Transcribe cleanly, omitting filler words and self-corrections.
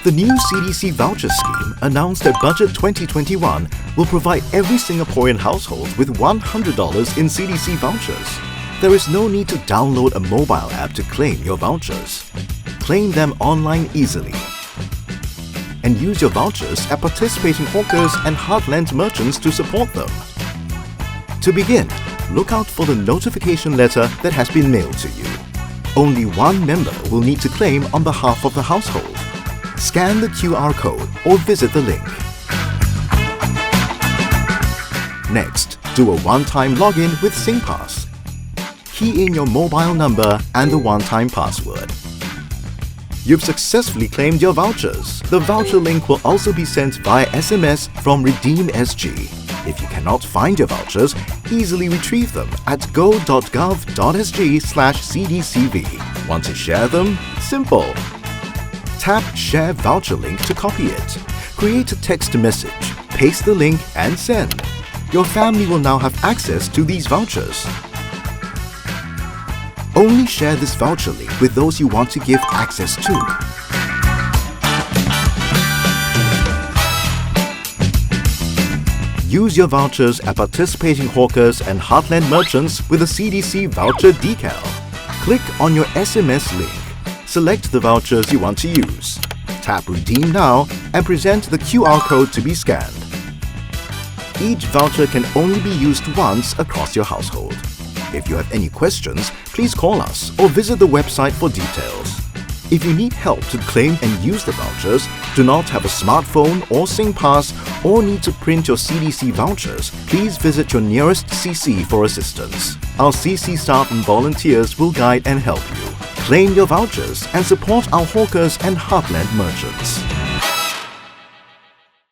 The new CDC voucher scheme announced that Budget 2021 will provide every Singaporean household with $100 in CDC vouchers. There is no need to download a mobile app to claim your vouchers. Claim them online easily. And use your vouchers at participating hawkers and heartland merchants to support them. To begin, look out for the notification letter that has been mailed to you. Only one member will need to claim on behalf of the household. Scan the QR code or visit the link. Next, do a one-time login with SingPass. Key in your mobile number and the one-time password. You've successfully claimed your vouchers. The voucher link will also be sent via SMS from Redeem SG. If you cannot find your vouchers, easily retrieve them at go.gov.sg/CDCV. Want to share them? Simple. Tap Share Voucher Link to copy it. Create a text message, paste the link and send. Your family will now have access to these vouchers. Only share this voucher link with those you want to give access to. Use your vouchers at participating hawkers and heartland merchants with a CDC voucher decal. Click on your SMS link. Select the vouchers you want to use. Tap Redeem Now and present the QR code to be scanned. Each voucher can only be used once across your household. If you have any questions, please call us or visit the website for details. If you need help to claim and use the vouchers, do not have a smartphone or SingPass, or need to print your CDC vouchers, please visit your nearest CC for assistance. Our CC staff and volunteers will guide and help you. Claim your vouchers and support our hawkers and heartland merchants.